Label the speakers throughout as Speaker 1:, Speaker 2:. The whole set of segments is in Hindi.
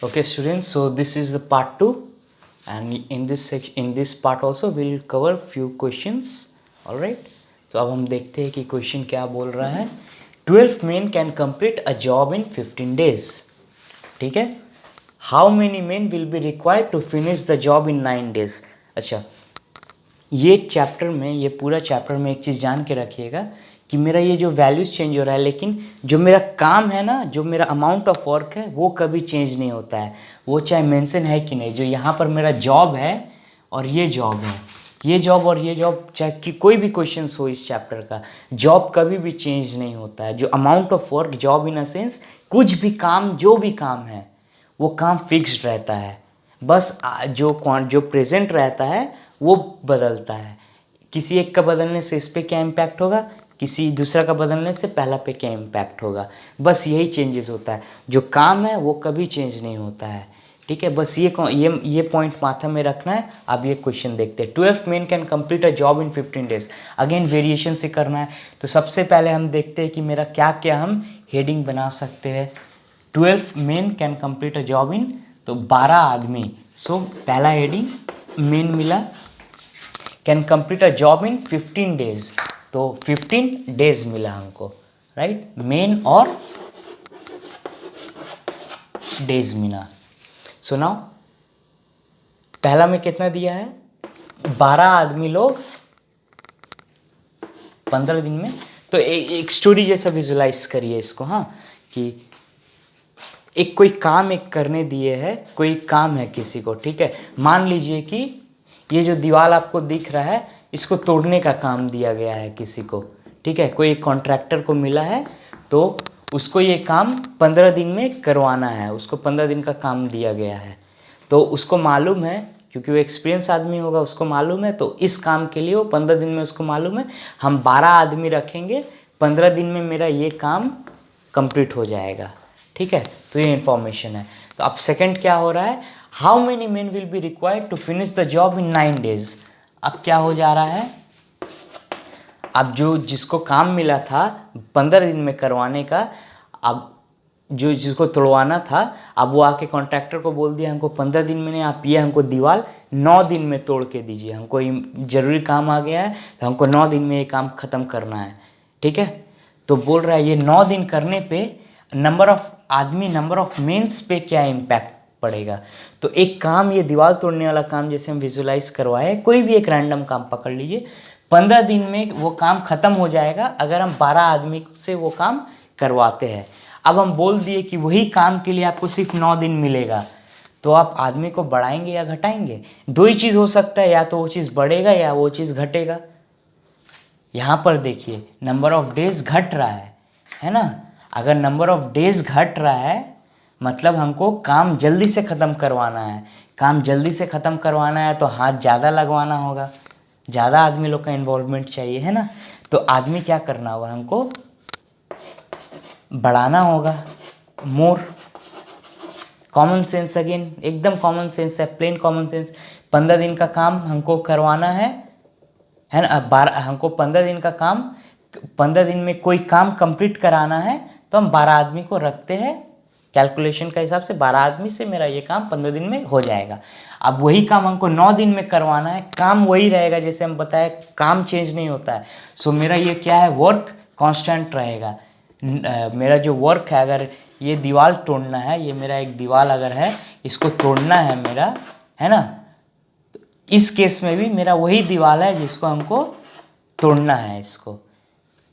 Speaker 1: Okay students, so this is the part 2 and in this part also we'll cover few questions. All right, तो अब हम देखते हैं कि क्वेश्चन क्या बोल रहा है. 12 men can complete a job in 15 days. ठीक है. How many men will be required to finish the job in 9 days? अच्छा, ये चैप्टर में, ये पूरा चैप्टर में एक चीज़ जान के रखिएगा कि मेरा ये जो वैल्यूज़ चेंज हो रहा है, लेकिन जो मेरा काम है ना, जो मेरा अमाउंट ऑफ वर्क है, वो कभी चेंज नहीं होता है. वो चाहे मेंशन है कि नहीं, जो यहाँ पर मेरा जॉब है और ये जॉब है, ये जॉब और ये जॉब, चाहे कि कोई भी क्वेश्चन हो इस चैप्टर का, जॉब कभी भी चेंज नहीं होता है. जो amount of work, job in a sense, कुछ भी काम, जो भी काम है वो काम फिक्स्ड रहता है. बस जो प्रेजेंट रहता है वो बदलता है. किसी एक का बदलने से इस पे क्या इम्पैक्ट होगा, किसी दूसरा का बदलने से पहला पे क्या इम्पैक्ट होगा. बस यही चेंजेस होता है. जो काम है वो कभी चेंज नहीं होता है. ठीक है, बस ये पॉइंट माथा में रखना है. अब ये क्वेश्चन देखते हैं. 12 men can complete a job in 15 days. Again variation से करना है. तो सबसे पहले हम देखते हैं कि मेरा क्या क्या हम हेडिंग बना सकते हैं. 12 men can complete a job in, तो 12 आदमी. सो पहला हेडिंग मेन मिला. Can complete a job in 15 days, तो 15 days मिला हमको. राइट, मेन और डेज मिला. सो नाउ पहला में कितना दिया है, 12 आदमी लोग 15 दिन में. तो एक स्टोरी जैसा विजुलाइज करिए इसको. हाँ, कि एक कोई काम एक करने दिए है, कोई काम है किसी को. ठीक है, मान लीजिए कि ये जो दीवार आपको दिख रहा है, इसको तोड़ने का काम दिया गया है किसी को. ठीक है, कोई कॉन्ट्रैक्टर को मिला है, तो उसको ये काम 15 दिन में करवाना है. उसको 15 दिन का काम दिया गया है. तो उसको मालूम है, क्योंकि वो एक्सपीरियंस आदमी होगा, उसको मालूम है. तो इस काम के लिए वो 15 दिन में, उसको मालूम है हम 12 आदमी रखेंगे, 15 दिन में मेरा ये काम कंप्लीट हो जाएगा. ठीक है, तो ये इन्फॉर्मेशन है. तो अब सेकंड क्या हो रहा है, how many men will be required to finish the job in 9 days. अब क्या हो जा रहा है, अब जो जिसको काम मिला था 15 दिन में करवाने का, अब जो जिसको तोड़वाना था, अब वो आके कॉन्ट्रैक्टर को बोल दिया हमको 15 दिन में नहीं, आप ये हमको दीवार 9 दिन में तोड़ के दीजिए. हमको ज़रूरी काम आ गया है, तो हमको 9 दिन में ये काम ख़त्म करना है. ठीक है, तो बोल रहा है ये 9 दिन करने पे नंबर ऑफ आदमी, नंबर ऑफ मेंस पे क्या इम्पैक्ट पड़ेगा. तो एक काम, ये दीवार तोड़ने वाला काम जैसे हम विजुलाइज करवाए, कोई भी एक रैंडम काम पकड़ लीजिए, 15 दिन में वो काम ख़त्म हो जाएगा अगर हम 12 आदमी से वो काम करवाते हैं. अब हम बोल दिए कि वही काम के लिए आपको सिर्फ 9 दिन मिलेगा, तो आप आदमी को बढ़ाएंगे या घटाएंगे. दो ही चीज़ हो सकता है, या तो वो चीज़ बढ़ेगा या वो चीज़ घटेगा. यहाँ पर देखिए नंबर ऑफ डेज घट रहा है ना. अगर नंबर ऑफ डेज घट रहा है, मतलब हमको काम जल्दी से ख़त्म करवाना है. काम जल्दी से ख़त्म करवाना है तो हाथ ज़्यादा लगवाना होगा, ज़्यादा आदमी लोग का इन्वॉल्वमेंट चाहिए, है ना. तो आदमी क्या करना होगा, हमको बढ़ाना होगा. मोर कॉमन सेंस, अगेन एकदम कॉमन सेंस है, प्लेन कॉमन सेंस. 15 दिन का काम हमको करवाना है ना. 12 हमको 15 दिन का काम, 15 दिन में कोई काम कंप्लीट कराना है, तो हम 12 आदमी को रखते हैं. कैलकुलेशन का हिसाब से 12 आदमी से मेरा ये काम 15 दिन में हो जाएगा. अब वही काम हमको 9 दिन में करवाना है, काम वही रहेगा जैसे हम बताए, काम चेंज नहीं होता है. सो मेरा ये क्या है, वर्क कांस्टेंट रहेगा. मेरा जो वर्क है, अगर ये दीवार तोड़ना है, ये मेरा एक दीवार अगर है, इसको तोड़ना है मेरा, है ना, तो इस केस में भी मेरा वही दीवार है जिसको हमको तोड़ना है. इसको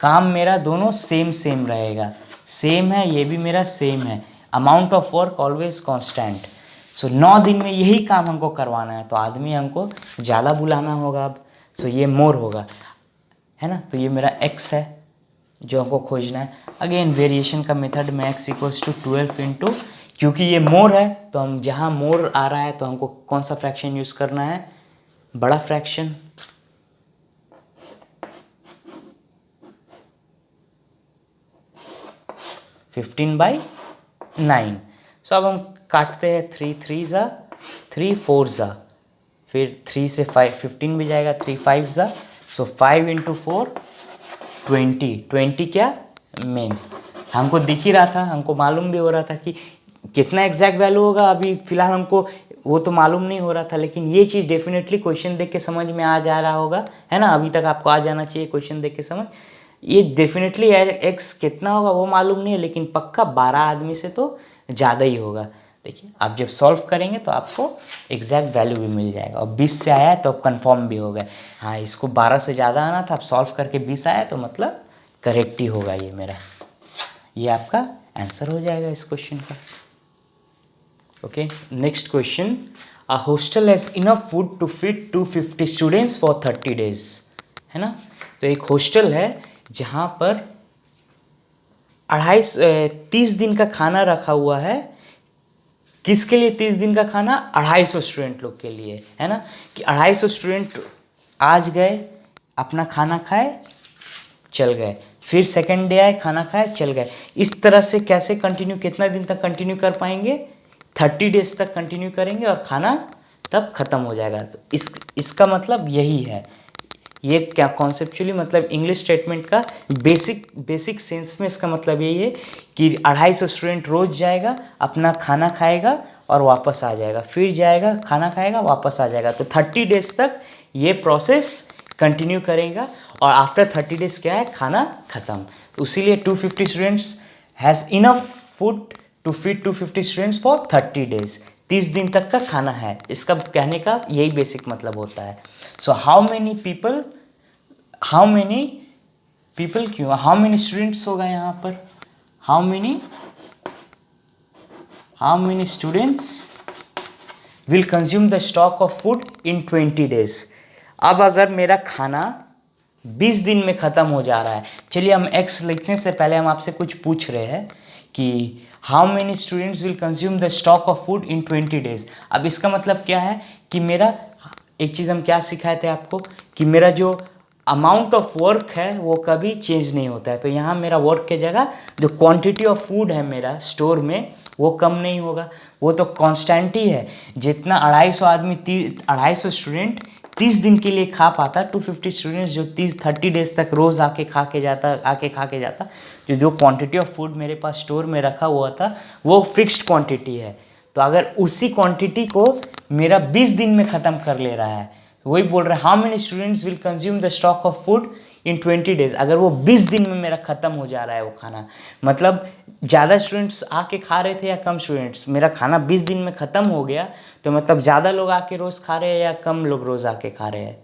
Speaker 1: काम मेरा दोनों सेम रहेगा, सेम है, ये भी मेरा सेम है. Amount of work always constant. So 9 दिन में यही काम हमको करवाना है, तो आदमी हमको ज़्यादा बुलाना होगा. अब सो ये मोर होगा, है ना. तो ये मेरा x है जो हमको खोजना है. अगेन वेरिएशन का मेथड में x इक्वल्स टू 12 इंटू, क्योंकि ये मोर है तो हम जहाँ मोर आ रहा है तो हमको कौन सा फ्रैक्शन यूज़ करना है, बड़ा फ्रैक्शन. Fifteen by 9. सो अब हम काटते हैं, 3 3 ज़ा 3 4 ज़ा, फिर 3 से 5 15 भी जाएगा, 3 5 ज़ा. सो 5 इंटू 4 20 क्या मेन. हमको दिख ही रहा था, हमको मालूम भी हो रहा था कि कितना एग्जैक्ट वैल्यू होगा अभी फ़िलहाल हमको वो तो मालूम नहीं हो रहा था, लेकिन ये चीज़ डेफिनेटली क्वेश्चन देख के समझ में आ जा रहा होगा, है ना। अभी तक आपको आ जाना चाहिए क्वेश्चन देख के समझ। ये डेफिनेटली एक्स कितना होगा वो मालूम नहीं है, लेकिन पक्का 12 आदमी से तो ज़्यादा ही होगा। देखिए आप जब सॉल्व करेंगे तो आपको एग्जैक्ट वैल्यू भी मिल जाएगा, और 20 से आया है तो अब कन्फर्म भी हो गया, हाँ इसको 12 से ज़्यादा आना था, अब सॉल्व करके 20 आया तो मतलब करेक्ट ही होगा ये मेरा, ये आपका आंसर हो जाएगा इस क्वेश्चन का। Okay, next question, a hostel has enough food to feed 250 students for 30 days, है ना। तो एक हॉस्टल है जहाँ पर 30 दिन का खाना रखा हुआ है। किसके लिए 30 दिन का खाना? 250 स्टूडेंट लोग के लिए, है ना। कि 250 स्टूडेंट आज गए, अपना खाना खाए, चल गए, फिर सेकंड डे आए, खाना खाए, चल गए। इस तरह से कैसे कंटिन्यू, कितना दिन तक कंटिन्यू कर पाएंगे? 30 डेज तक कंटिन्यू करेंगे और खाना तब ख़त्म हो जाएगा। तो इसका मतलब यही है, ये क्या कॉन्सेप्चुअली मतलब इंग्लिश स्टेटमेंट का बेसिक सेंस में इसका मतलब यही है कि 250 स्टूडेंट रोज़ जाएगा, अपना खाना खाएगा और वापस आ जाएगा, फिर जाएगा, खाना खाएगा, वापस आ जाएगा। तो 30 डेज तक ये प्रोसेस कंटिन्यू करेगा, और आफ्टर 30 डेज क्या है? खाना ख़त्म। तो इसीलिए 250 students has enough food to feed 250 students for 30 days. 30 दिन तक का खाना है, इसका कहने का यही बेसिक मतलब होता है। सो हाउ मेनी पीपल क्यों, हाउ मेनी स्टूडेंट्स होगा यहाँ पर? How many students will consume the stock of food in 20 days. अब अगर मेरा खाना 20 दिन में ख़त्म हो जा रहा है, चलिए हम x लिखने से पहले हम आपसे कुछ पूछ रहे हैं कि how many students will consume the stock of food in 20 days. अब इसका मतलब क्या है कि मेरा, एक चीज़ हम क्या सिखाए थे आपको कि मेरा जो अमाउंट ऑफ वर्क है वो कभी चेंज नहीं होता है। तो यहाँ मेरा वर्क के जगह जो क्वांटिटी ऑफ फूड है मेरा स्टोर में वो कम नहीं होगा, वो तो कांस्टेंट ही है। जितना 250 स्टूडेंट 30 दिन के लिए खा पाता, 250 स्टूडेंट्स जो 30 डेज तक रोज़ आके खा के जाता, जो क्वांटिटी ऑफ फूड मेरे पास स्टोर में रखा हुआ था वो फिक्स्ड क्वांटिटी है। तो अगर उसी क्वांटिटी को मेरा 20 दिन में ख़त्म कर ले रहा है, वही बोल रहा है how many students will consume the stock of food in 20 days. अगर वो 20 दिन में मेरा ख़त्म हो जा रहा है वो खाना, मतलब ज़्यादा स्टूडेंट्स आके खा रहे थे या कम स्टूडेंट्स, मेरा खाना 20 दिन में ख़त्म हो गया, तो मतलब ज़्यादा लोग आके रोज़ खा रहे हैं या कम लोग रोज़ आके खा रहे हैं?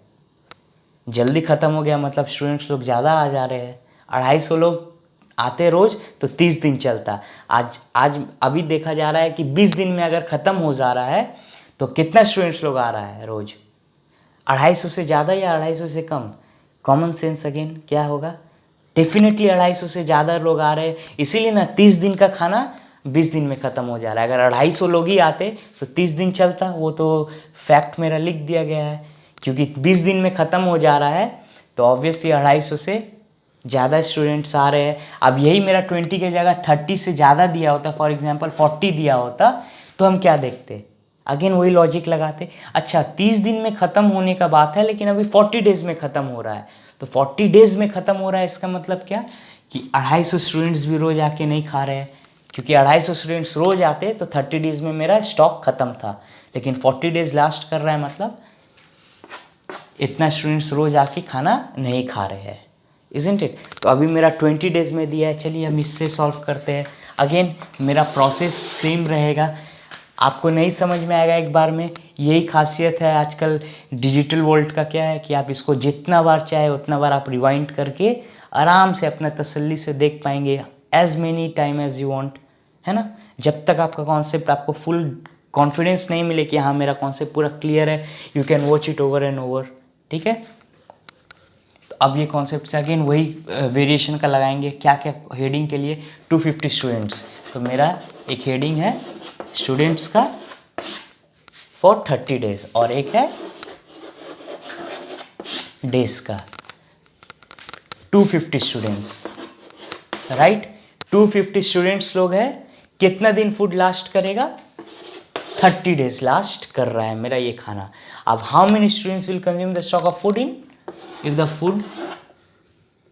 Speaker 1: जल्दी ख़त्म हो गया, मतलब स्टूडेंट्स लोग ज़्यादा आ जा रहे हैं। 250 लोग आते रोज़ तो 30 दिन चलता। आज अभी देखा जा रहा है कि 20 दिन में अगर ख़त्म हो जा रहा है तो कितना स्टूडेंट्स लोग आ रहा है रोज़? 250 से ज़्यादा या 250 से कम? कॉमन सेंस अगेन क्या होगा? डेफिनेटली 250 से ज़्यादा लोग आ रहे हैं, इसीलिए ना 30 दिन का खाना 20 दिन में ख़त्म हो जा रहा है। अगर 250 लोग ही आते तो 30 दिन चलता, वो तो फैक्ट मेरा लिख दिया गया है। क्योंकि 20 दिन में ख़त्म हो जा रहा है तो ऑब्वियसली 250 से ज़्यादा स्टूडेंट्स आ रहे हैं। अब यही मेरा 20 की जगह 30 से ज़्यादा दिया होता, फॉर एग्जांपल 40 दिया होता, तो हम क्या देखते? अगेन वही लॉजिक लगाते। अच्छा 30 दिन में ख़त्म होने का बात है, लेकिन अभी 40 डेज़ में ख़त्म हो रहा है, तो 40 डेज़ में ख़त्म हो रहा है, इसका मतलब क्या कि 250 स्टूडेंट्स भी रोज़ आके नहीं खा रहे हैं। क्योंकि 250 स्टूडेंट्स रोज़ आते तो 30 डेज़ में मेरा स्टॉक ख़त्म था, लेकिन 40 डेज़ लास्ट कर रहा है, मतलब इतना स्टूडेंट्स रोज़ आके खाना नहीं खा रहे हैं, इज़न्ट इट। तो अभी मेरा 20 डेज़ में दिया है, चलिए हम इससे सॉल्व करते हैं। अगेन मेरा प्रोसेस सेम रहेगा, आपको नहीं समझ में आएगा एक बार में। यही खासियत है आजकल डिजिटल वर्ल्ड का, क्या है कि आप इसको जितना बार चाहे उतना बार आप रिवाइंड करके आराम से अपना तसल्ली से देख पाएंगे, as many time as you want, है ना। जब तक आपका कॉन्सेप्ट, आपको फुल कॉन्फिडेंस नहीं मिले कि हाँ मेरा कॉन्सेप्ट पूरा क्लियर है, you can watch it over and over, ठीक है। तो अब ये कॉन्सेप्ट से अगेन वही वेरिएशन का लगाएंगे। क्या क्या हेडिंग के लिए? 250 स्टूडेंट्स, तो मेरा एक हेडिंग है स्टूडेंट्स का फॉर 30 डेज, और एक है डेज का 250 स्टूडेंट्स, राइट। 250 स्टूडेंट्स लोग हैं, कितना दिन फूड लास्ट करेगा? 30 डेज लास्ट कर रहा है मेरा ये खाना। अब how many students will consume the stock of food in, if the food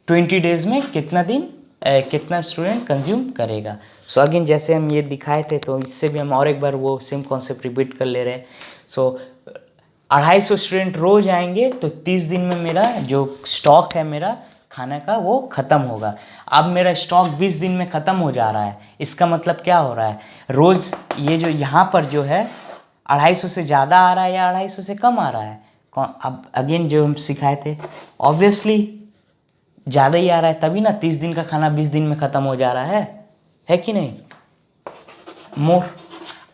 Speaker 1: 20 days में कितना दिन कितना स्टूडेंट कंज्यूम करेगा? सो अगेन जैसे हम ये दिखाए थे तो इससे भी हम और एक बार वो सेम कॉन्सेप्ट रिपीट कर ले रहे हैं। सो 250 स्टूडेंट रोज आएंगे तो 30 दिन में मेरा जो स्टॉक है मेरा खाने का वो ख़त्म होगा। अब मेरा स्टॉक 20 दिन में ख़त्म हो जा रहा है, इसका मतलब क्या हो रहा है, रोज़ ये जो यहाँ पर जो है 250 से ज़्यादा आ रहा है या 250 से कम आ रहा है। अब अगेन जो हम सिखाए थे ऑब्वियसली ज़्यादा ही आ रहा है, तभी ना 30 दिन का खाना 20 दिन में ख़त्म हो जा रहा है कि नहीं। मोर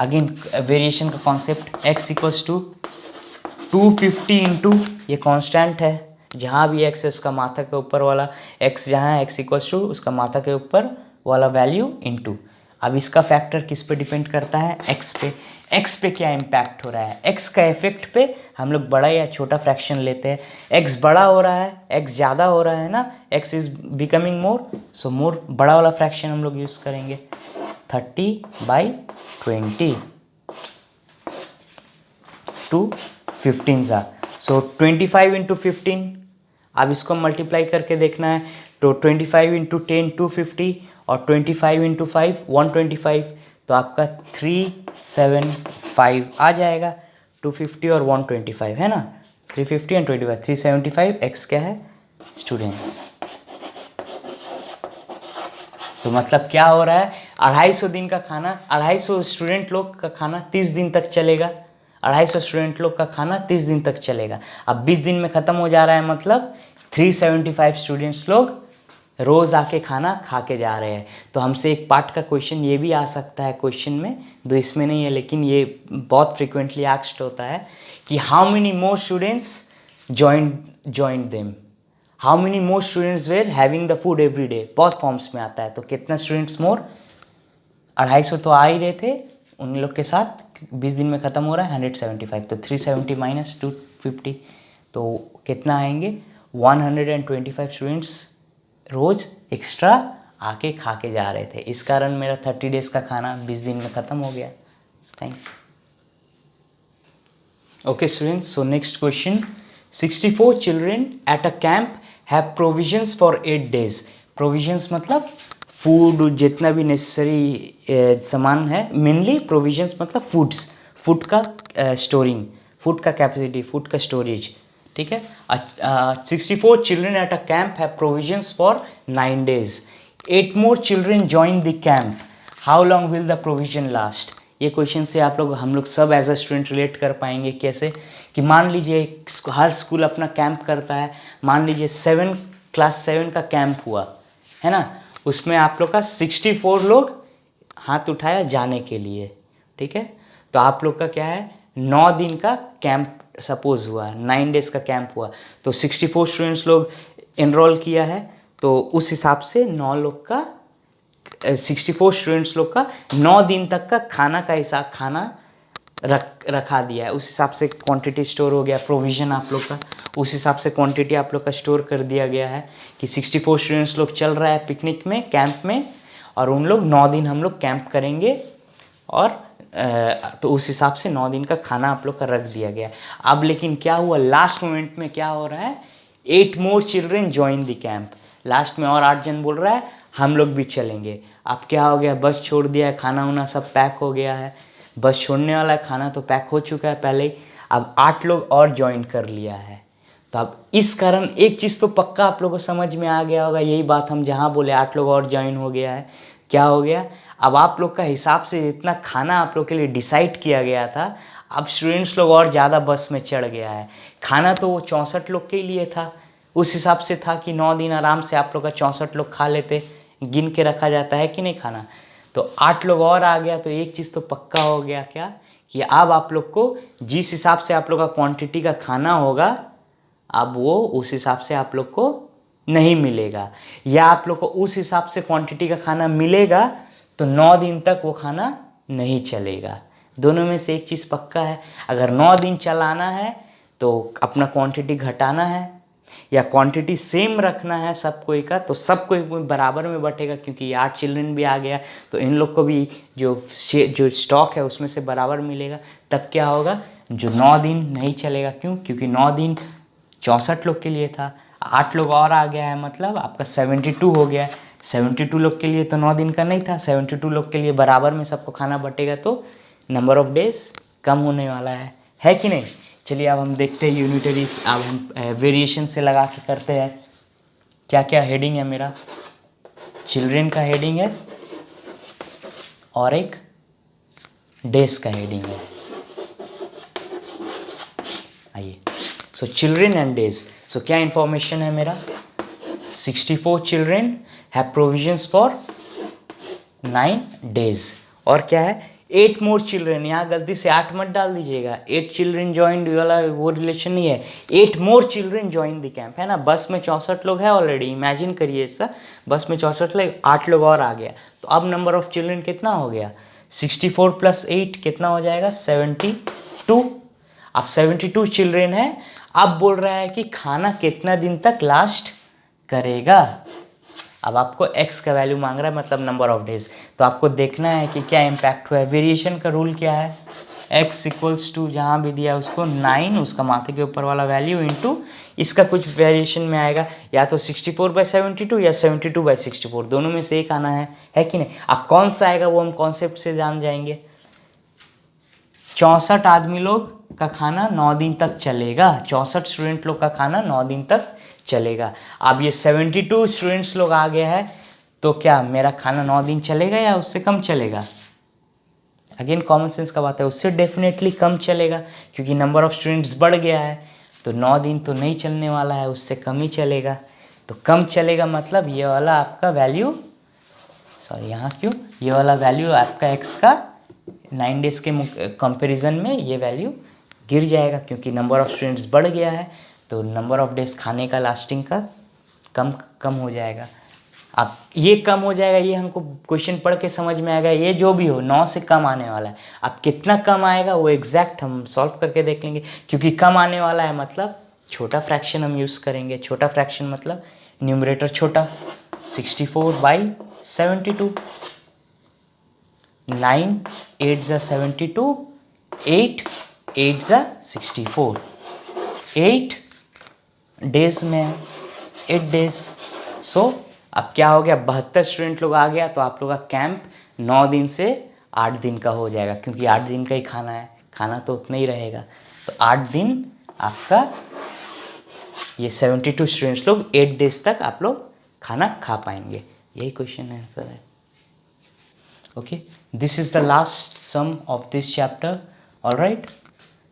Speaker 1: अगेन वेरिएशन का concept x equals to 250 into ये कांस्टेंट है, जहाँ भी x है उसका माथा के ऊपर वाला x जहाँ है x इक्वल्स टू उसका माथा के ऊपर वाला वैल्यू इंटू। अब इसका फैक्टर किस पे डिपेंड करता है, x पे। x पे क्या इम्पैक्ट हो रहा है, x का इफेक्ट पे हम लोग बड़ा या छोटा फ्रैक्शन लेते हैं। x बड़ा हो रहा है, x ज़्यादा हो रहा है ना, x इज़ बिकमिंग मोर, सो मोर बड़ा वाला फ्रैक्शन हम लोग यूज़ करेंगे 30/20 टू 15 सा। सो 25 इंटू 15, अब इसको मल्टीप्लाई करके देखना है तो 25 इंटू 10 250 और 25 इंटू 5 125, तो आपका 375 आ जाएगा। 250 और 125 है ना, 350 एंड 25 375। एक्स क्या है, स्टूडेंट्स। तो मतलब क्या हो रहा है, 250 दिन का खाना 250 स्टूडेंट लोग का खाना 30 दिन तक चलेगा। 250 स्टूडेंट लोग का खाना 30 दिन तक चलेगा। अब 20 दिन में ख़त्म हो जा रहा है, मतलब 375 स्टूडेंट्स लोग रोज़ आके खाना खा के जा रहे हैं। तो हमसे एक पार्ट का क्वेश्चन ये भी आ सकता है क्वेश्चन में, दो इसमें नहीं है लेकिन ये बहुत फ्रिक्वेंटली आस्क्ड होता है कि how many more students joined them, how many more students were having the food every day, बहुत फॉर्म्स में आता है। तो कितना स्टूडेंट्स मोर, 250 तो आ ही रहे थे, उन लोग के साथ 20 दिन में ख़त्म हो रहा है 175, तो 370 माइनस 250 तो कितना आएंगे, 125 स्टूडेंट्स रोज़ एक्स्ट्रा आके खा के जा रहे थे। इस कारण मेरा 30 डेज़ का खाना 20 दिन में ख़त्म हो गया। Thank you. Okay students, so next question, 64 children at a camp have provisions for 8 days. Provisions मतलब फूड, जितना भी नेसेसरी सामान है, मेनली प्रोविजंस मतलब फूड्स, फूड का स्टोरिंग, फूड का कैपेसिटी, फूड का स्टोरेज, ठीक है। 64 children at a camp have provisions for 9 days। 8 more children join the camp, how long will the provision last. ये क्वेश्चन से हम लोग सब एज अ स्टूडेंट रिलेट कर पाएंगे। कैसे कि मान लीजिए हर स्कूल अपना कैंप करता है, मान लीजिए क्लास 7 का कैंप हुआ है ना, उसमें आप लोग का 64 लोग हाथ उठाया जाने के लिए, ठीक है। तो आप लोग का क्या है, 9 दिन का कैंप सपोज हुआ, 9 डेज़ का कैंप हुआ, तो 64 स्टूडेंट्स लोग इनरोल किया है, तो उस हिसाब से 9 लोग का 64 स्टूडेंट्स लोग का 9 दिन तक का खाना का हिसाब, खाना रखा दिया है। उस हिसाब से क्वांटिटी स्टोर हो गया, प्रोविज़न आप लोग का उस हिसाब से क्वांटिटी आप लोग का स्टोर कर दिया गया है कि 64 स्टूडेंट्स लोग चल रहा है पिकनिक में, कैंप में, और उन लोग 9 दिन हम लोग कैंप करेंगे, और तो उस हिसाब से 9 दिन का खाना आप लोग का रख दिया गया। अब लेकिन क्या हुआ, लास्ट मोमेंट में क्या हो रहा है, 8 मोर children join the camp. Last में और 8 जन बोल रहा है हम लोग भी चलेंगे। अब क्या हो गया, बस छोड़ दिया है, खाना वाना सब पैक हो गया है, बस छोड़ने वाला है, खाना तो पैक हो चुका है पहले ही। अब 8 लोग और ज्वाइन कर लिया है। तो अब इस कारण एक चीज़ तो पक्का आप लोगों को समझ में आ गया होगा, यही बात हम जहाँ बोले 8 लोग और ज्वाइन हो गया है, क्या हो गया, अब आप लोग का हिसाब से जितना खाना आप लोग के लिए डिसाइड किया गया था, अब स्टूडेंट्स लोग और ज़्यादा बस में चढ़ गया है। खाना तो वो 64 लोग के लिए था, उस हिसाब से था कि 9 दिन आराम से आप लोग का 64 लोग खा लेते, गिन के रखा जाता है कि नहीं खाना। तो 8 लोग और आ गया, तो एक चीज़ तो पक्का हो गया, क्या कि अब आप लोग को जिस हिसाब से आप लोग का क्वांटिटी का खाना होगा, अब वो उस हिसाब से आप लोग को नहीं मिलेगा, या आप लोग को उस हिसाब से क्वांटिटी का खाना मिलेगा तो 9 दिन तक वो खाना नहीं चलेगा। दोनों में से एक चीज़ पक्का है, अगर 9 दिन चलाना है तो अपना क्वांटिटी घटाना है, या क्वांटिटी सेम रखना है सब कोई का, तो सब कोई बराबर में बटेगा, क्योंकि 8 चिल्ड्रन भी आ गया तो इन लोग को भी जो स्टॉक है उसमें से बराबर मिलेगा। तब क्या होगा, जो 9 दिन नहीं चलेगा, क्यों, क्योंकि 9 दिन 64 लोग के लिए था, 8 लोग और आ गया है, मतलब आपका 72 हो गया है। 72 लोग के लिए तो 9 दिन का नहीं था, 72 लोग के लिए बराबर में सबको खाना बटेगा तो नंबर ऑफ डेज कम होने वाला है कि नहीं। चलिए अब हम देखते हैं यूनिटरी, अब हम वेरिएशन से लगा के करते हैं। क्या क्या हेडिंग है मेरा, चिल्ड्रेन का हेडिंग है और एक डेज का हेडिंग है। आइए, सो चिल्ड्रेन एंड डेज। सो क्या इंफॉर्मेशन है मेरा, 64 children have provisions for 9 days. और क्या है, 8 मोर चिल्ड्रेन, यहाँ गलती से 8 मत डाल दीजिएगा, 8 चिल्ड्रेन ज्वाइन वाला वो रिलेशन नहीं है, 8 मोर चिल्ड्रेन ज्वाइन द कैंप, है ना। बस में 64 लोग हैं ऑलरेडी, इमेजिन करिए ऐसा, बस में 64 लोग, 8 लोग और आ गया, तो अब नंबर ऑफ चिल्ड्रेन कितना हो गया, 64 + 8 कितना हो जाएगा, 72। अब 72 चिल्ड्रेन है, अब बोल रहा है कि खाना कितना दिन तक लास्ट करेगा। अब आपको x का वैल्यू मांग रहा है, मतलब नंबर ऑफ डेज, तो आपको देखना है कि क्या इम्पैक्ट हुआ है। वेरिएशन का रूल क्या है, x = जहाँ भी दिया उसको 9, उसका माथे के ऊपर वाला वैल्यू इंटू इसका कुछ वेरिएशन में आएगा, या तो 64/72 या 72/64, दोनों में से एक आना है कि नहीं। अब कौन सा आएगा वो हम कॉन्सेप्ट से जान जाएंगे। 64 आदमी लोग का खाना 9 दिन तक चलेगा, 64 स्टूडेंट लोग का खाना 9 दिन तक चलेगा। अब ये 72 स्टूडेंट्स लोग आ गया है, तो क्या मेरा खाना 9 दिन चलेगा या उससे कम चलेगा। अगेन कॉमन सेंस का बात है, उससे डेफिनेटली कम चलेगा, क्योंकि नंबर ऑफ स्टूडेंट्स बढ़ गया है, तो 9 दिन तो नहीं चलने वाला है, उससे कम ही चलेगा। तो कम चलेगा मतलब ये वाला आपका वैल्यू, सॉरी यहाँ क्यों, ये वाला वैल्यू आपका x का 9 डेज के कंपेरिजन में ये वैल्यू गिर जाएगा, क्योंकि नंबर ऑफ स्टूडेंट्स बढ़ गया है, तो नंबर ऑफ डेज खाने का लास्टिंग का कम हो जाएगा। अब ये कम हो जाएगा, ये हमको क्वेश्चन पढ़ के समझ में आएगा, ये जो भी हो 9 से कम आने वाला है। अब कितना कम आएगा वो एग्जैक्ट हम सॉल्व करके देख लेंगे, क्योंकि कम आने वाला है मतलब छोटा फ्रैक्शन हम यूज़ करेंगे। छोटा फ्रैक्शन मतलब न्यूमरेटर छोटा, 64/72, 9 8 × 72, 8 8 × 64, 8 डेज में है, 8 डेज। सो अब क्या हो गया, 72 स्टूडेंट लोग आ गया, तो आप लोग का कैंप 9 दिन से 8 दिन का हो जाएगा, क्योंकि 8 दिन का ही खाना है, खाना तो उतना ही रहेगा। तो 8 दिन आपका ये 72 स्टूडेंट्स लोग 8 डेज तक आप लोग खाना खा पाएंगे। यही क्वेश्चन आंसर है। Okay, this is the last sum of this chapter. Alright,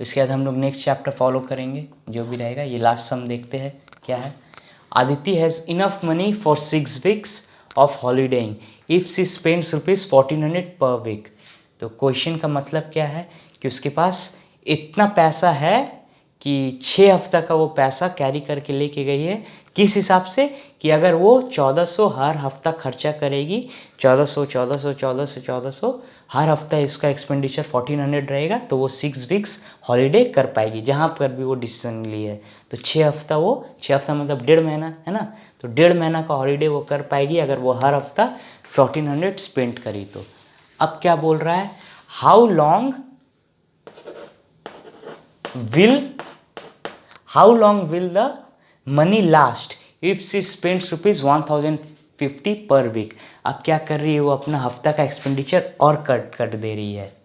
Speaker 1: इसके बाद हम लोग नेक्स्ट चैप्टर फॉलो करेंगे, जो भी रहेगा। ये लास्ट सम देखते हैं क्या है। Aditi has enough money for 6 weeks of holidaying if she spends ₹1400 per week. तो क्वेश्चन का मतलब क्या है कि उसके पास इतना पैसा है कि 6 हफ्ता का वो पैसा कैरी करके लेके गई है। किस हिसाब से, कि अगर वो 1400 हर हफ्ता खर्चा करेगी, 1400 हर हफ्ता इसका एक्सपेंडिचर 1400 रहेगा, तो वो 6 वीक्स हॉलीडे कर पाएगी, जहाँ पर भी वो डिसीजन ली है। तो 6 हफ्ता मतलब 1.5 महीना है ना, तो 1.5 महीना का हॉलीडे वो कर पाएगी अगर वो हर हफ्ता 1400 स्पेंड करी तो। अब क्या बोल रहा है, how long will the money last if she spends ₹1050 per week. अब क्या कर रही है वो, अपना हफ्ता का एक्सपेंडिचर और कट दे रही है।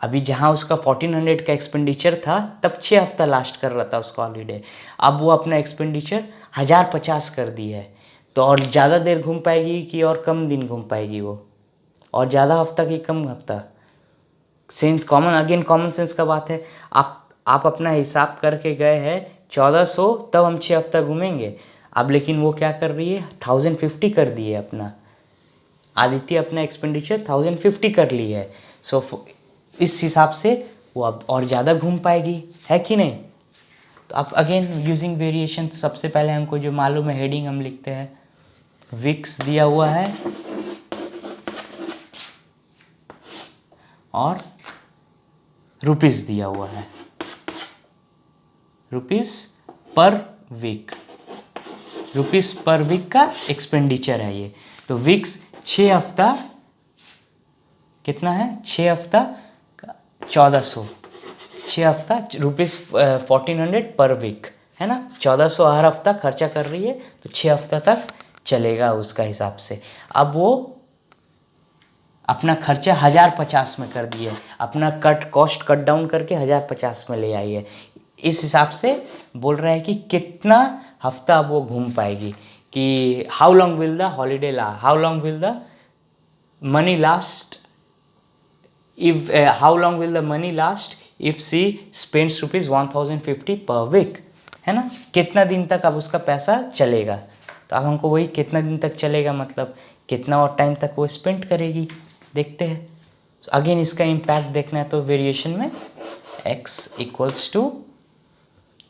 Speaker 1: अभी जहाँ उसका 1400 का एक्सपेंडिचर था तब 6 हफ्ता लास्ट कर रहा था उसका हॉलीडे, अब वो अपना एक्सपेंडिचर 1050 कर दी है। तो और ज़्यादा देर घूम पाएगी कि और कम दिन घूम पाएगी वो, और ज़्यादा हफ्ता कि कम हफ्ता। सेंस कॉमन सेंस का बात है। आप अपना हिसाब करके गए हैं 1400, तब हम 6 हफ्ता घूमेंगे। अब लेकिन वो क्या कर रही है, 1050 कर दी है अपना। आदित्य अपना एक्सपेंडिचर 1050 कर ली है। सो इस हिसाब से वो अब और ज़्यादा घूम पाएगी, है कि नहीं। तो अब अगेन यूजिंग वेरिएशन, सबसे पहले हमको जो मालूम है हेडिंग हम लिखते हैं, वीक्स दिया हुआ है और रुपीस दिया हुआ है, रुपीस पर वीक का एक्सपेंडिचर है ये। तो वीक्स 6 हफ्ता कितना है, 6 हफ्ता 1400, 6 हफ्ता ₹1400 पर वीक, है ना। 1400 हर हफ्ता खर्चा कर रही है, तो 6 हफ्ता तक चलेगा उसका हिसाब से। अब वो अपना खर्चा 1050 में कर दिए, अपना कॉस्ट कट डाउन करके 1050 में ले आई है। इस हिसाब से बोल रहा है कि कितना हफ्ता वो घूम पाएगी, कि how long will the holiday how long will the money last if how long will the money last if she spends ₹1050 per week, है ना, कितना दिन तक अब उसका पैसा चलेगा। तो अब हमको वही कितना दिन तक चलेगा मतलब कितना और टाइम तक वो स्पेंड करेगी, देखते हैं। तो अगेन इसका इम्पैक्ट देखना है तो वेरिएशन में x इक्वल्स टू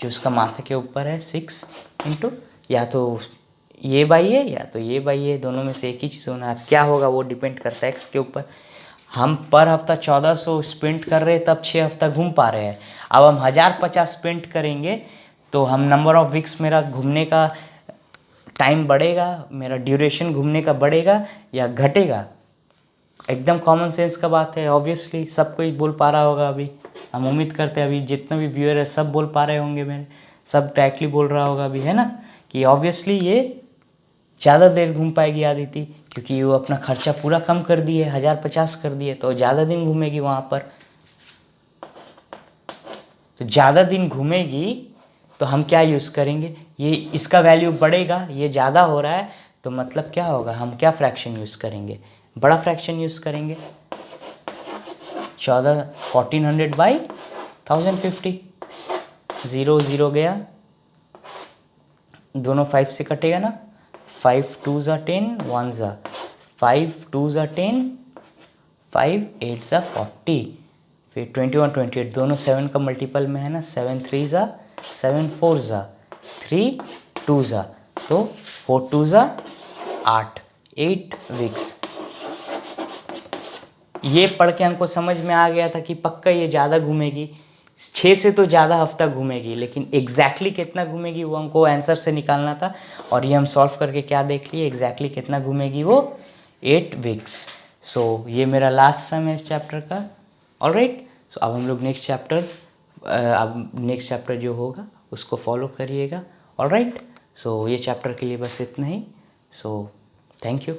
Speaker 1: जो उसका माथे के ऊपर है 6 इंटू या तो ये बाई है या तो ये बाई है, दोनों में से एक ही चीज़ होना है। क्या होगा वो डिपेंड करता है x के ऊपर। हम पर हफ्ता 1400 स्पेंड कर रहे हैं तब 6 हफ्ता घूम पा रहे हैं। अब हम 1050 स्पेंड करेंगे तो हम नंबर ऑफ वीक्स, मेरा घूमने का टाइम बढ़ेगा, मेरा ड्यूरेशन घूमने का बढ़ेगा या घटेगा। एकदम कॉमन सेंस का बात है, ऑब्वियसली सब कोई बोल पा रहा होगा। अभी हम उम्मीद करते हैं अभी जितना भी व्यूअर है सब बोल पा रहे होंगे, मेरे सब डायरेक्टली बोल रहा होगा अभी, है ना, कि ऑब्वियसली ये ज़्यादा देर घूम पाएगी आदिति, क्योंकि वो अपना खर्चा पूरा कम कर दिए, 1050 कर दिए, तो ज़्यादा दिन घूमेगी वहाँ पर। तो ज़्यादा दिन घूमेगी तो हम क्या यूज़ करेंगे, ये इसका वैल्यू बढ़ेगा, ये ज़्यादा हो रहा है तो मतलब क्या होगा, हम क्या फ्रैक्शन यूज़ करेंगे, बड़ा फ्रैक्शन यूज़ करेंगे। 1400 बाई 1050, 0 0 गया, दोनों 5 से कटेगा ना, 5 2 ज़ा 10, 1 ज़ा 5 2 ज़ा 10, 5 8 ज़ा 40, फिर 21 28 दोनों 7 का मल्टीपल में है ना, 7 3 ज़ा 7 4 ज़ा 3 2 ज़ा, तो 4 2 ज़ा 8 वीक्स। ये पढ़ के हमको समझ में आ गया था कि पक्का ये ज़्यादा घूमेगी, 6 से तो ज़्यादा हफ्ता घूमेगी, लेकिन एग्जैक्टली कितना घूमेगी वो हमको आंसर से निकालना था। और ये हम सॉल्व करके क्या देख लिए, एग्जैक्टली कितना घूमेगी वो 8 वीक्स। सो ये मेरा लास्ट सम है इस चैप्टर का। ऑलराइट, सो अब हम लोग नेक्स्ट चैप्टर जो होगा उसको फॉलो करिएगा। ऑलराइट, सो ये चैप्टर के लिए बस इतना ही। So thank you.